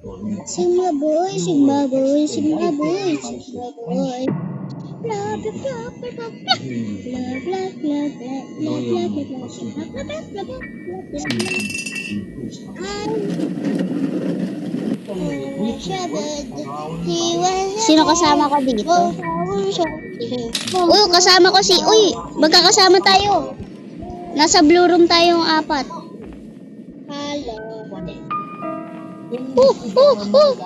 Sigma boy, Sigma boy, Sigma boy, Sigma boy. Blah blah blah blah blah blah blah blah blah blah blah blah Sino kasama ko dito? Uy, kasama ko si... Uy, magkakasama tayo. Nasa blue room tayong apat. Hello.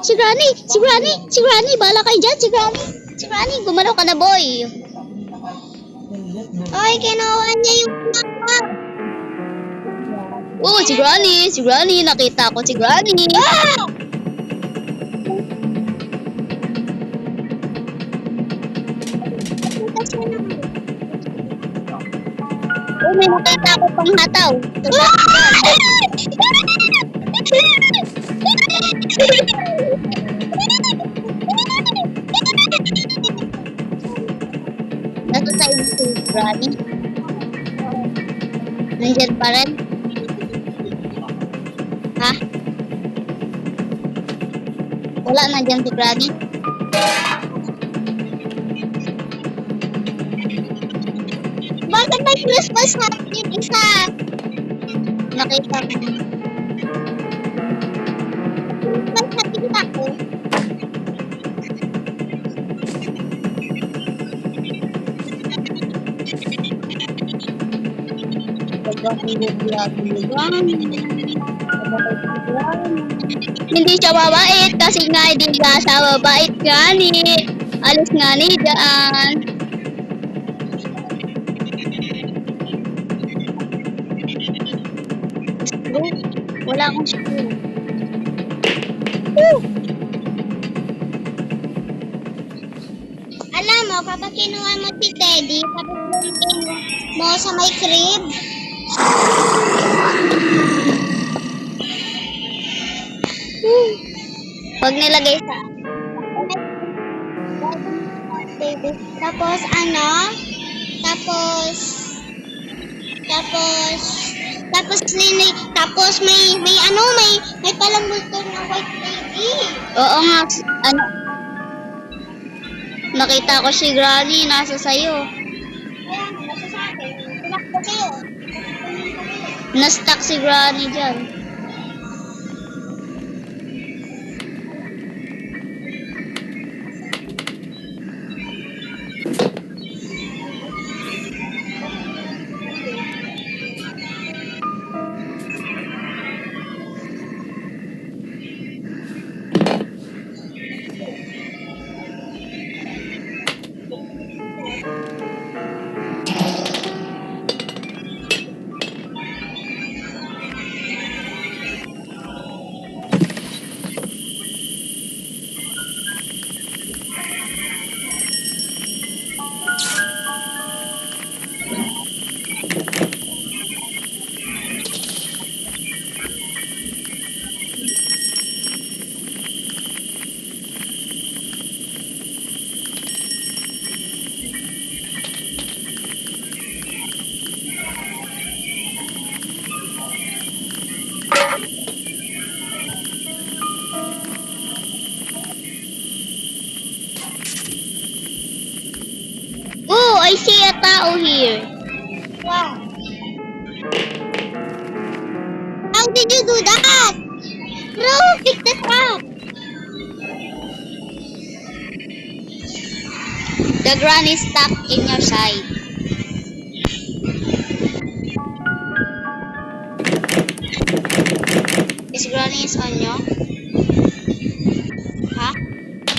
Si Granny! Si Granny! Si Granny! Bahala kayo dyan! Si Granny! Si Granny! Gumalaw ka na, boy! Oy, kinuha niya yung mapa! Oh, si Granny! Si Granny! Nakita ko si Granny! Ah! Oh, may nakita ko pang hataw! Nasa side si Granny. Nandyan pa rin. Ha? Wala na dyan si Granny. Bakit may Christmas hat yung isa? Nakita ko. Christmas hat yung ako. Hindi siya mabait kasi nga hindi nga siya mabait gani. Alis nga ni dyan. Wala akong screw. Alam mo, kapag kinuha mo si Teddy, papagulungin mo sa may crib. Pag nilagay sa tapos ano? Tapos may ano, may palang multo ng white lady. Oo nga, ano? Nakita ko si Granny nasa sayo. Kaya nasa sa akin. Tinakbo kayo. Na-stuck si Granny dyan. Oh, I see a tao here. Wow. How did you do that? Bro, pick the trap. The Granny is stuck in your side. Is Granny is on you? Huh?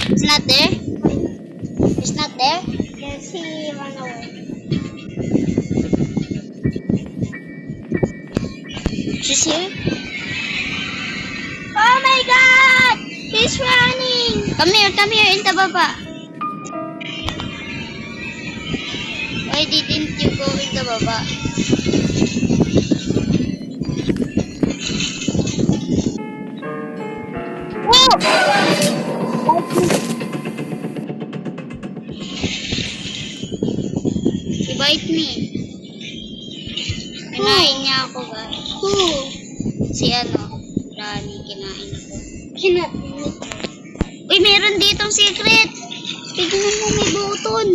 It's not there? It's not there? Yes, he ran away. She's here? Oh my god! He's running! Come here, in the baba. Why didn't you go in the baba? Bite me. Kinain niya ako, guys. Si ano? Granny, kinain ako. Uy, meron ditong secret. Tignan mo, may button.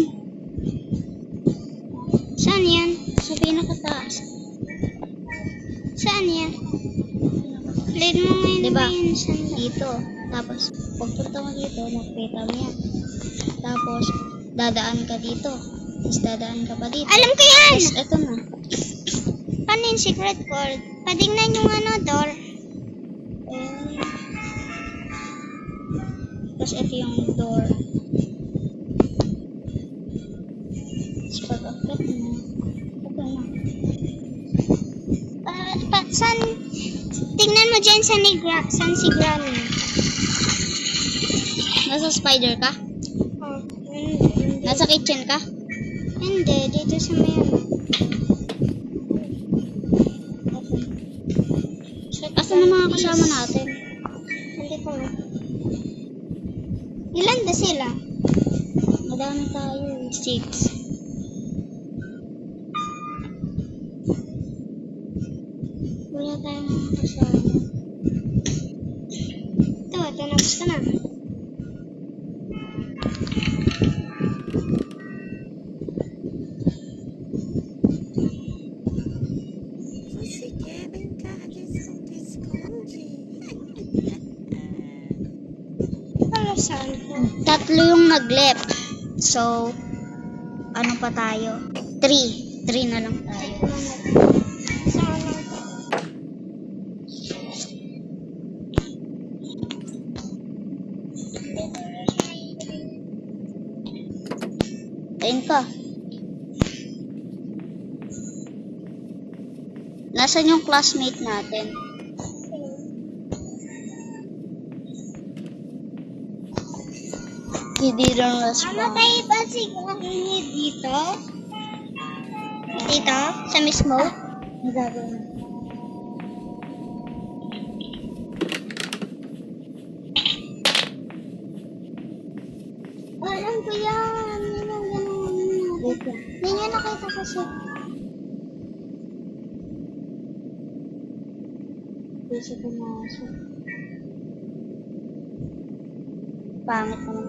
Saan yan? Sa pinakataas. Saan yan? Play mo ngayon. Diba? Dito. Tapos, pagpunta mo dito, makikita mo yan. Tapos, dadaan ka dito. Tapos, dadaan ka pa dito. Alam ko yan! Tapos, eto na. Paano yung secret code? Padignan yung door. Tapos, ito yung door. Tapos, pag-akit mo. Ito na. Saan? Tingnan mo dyan saan si Granny. Nasa spider ka? Nasa kitchen ka? Hindi, dito sa may Asan na mga kasama natin? Nandito na. Ilan na sila? Madami tayo. 6. Wala tayong mga kasama. Ito, tapos ka na. Tatlo yung nag-left. So, ano pa tayo? 3. 3 na lang tayo. Ayun ka. Nasaan yung classmate natin? Hindi lang respond. Mamatay ba si Granny dito? Dito? Sa mismo? Ang gagawin. Alam ko yan. Yan ang gano'n. Yan yung nakita ko siya. Hindi siya pumasok. Pangit naman.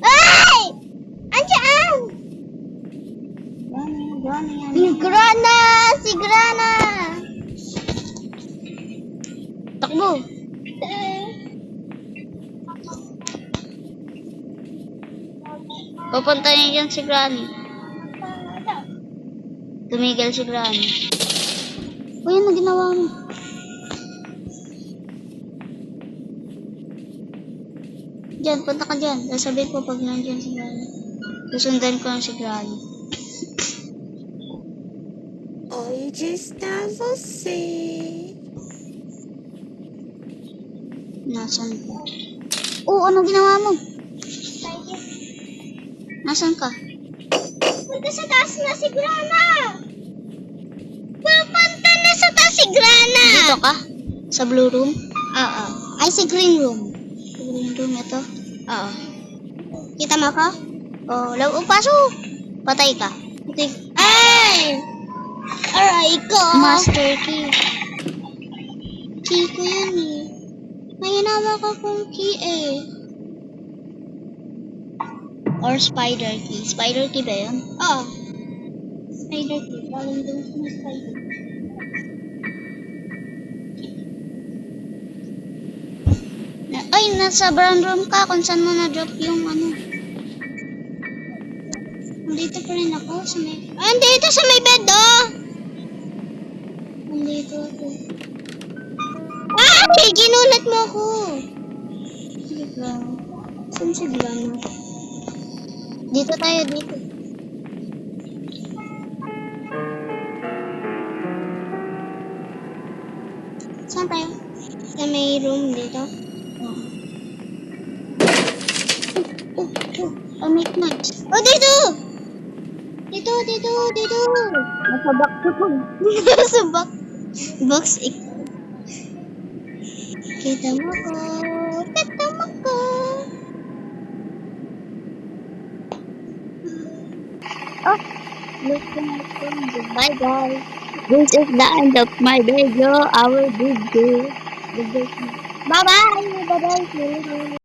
Ay! Andiyan! Grana! Si Grana! Takbo! Pupunta niya dyan si Granny. Tumigil si Granny. Uy, ano ginawa mo? Diyan, punta ka dyan. Sasabihin ko pag nandiyan si Granny. Susundan ko lang si Granny. Oi, está você? Nasaan ka? Oh, ano ginawa mo? Nasaan ka? Punta sa taas na si Grana! Pupunta na sa taas si Grana! Dito ka? Sa blue room? Oo. Ay, si green room. Green room ito? Oo. Kita mo ka? Oo. Oh, pasok! Patay ka. Ay! Aray ko! Master key. Key ko yan eh. May hinawa ka kong key eh. Or spider key. Spider key ba yun? Oo. Spider key. Galing dun sa spider. Ay, nasa brown room ka. Kung saan mo na-drop yung ano. Nandito pa rin ako. Sa may... Andito sa may bed, oh! Nandito ako. Ay! Ginulat mo ako! Sige lang. Saan si Grana? Dito tayo, dito. Saan tayo? Sa may room dito? Oo. Oh, may knives. Oh, dito! Dito. Nasa box ko. Nasa box. Box Kita mo ko. Oh, Bye guys. This is the end of my video. I will video. Bye bye. Bye bye.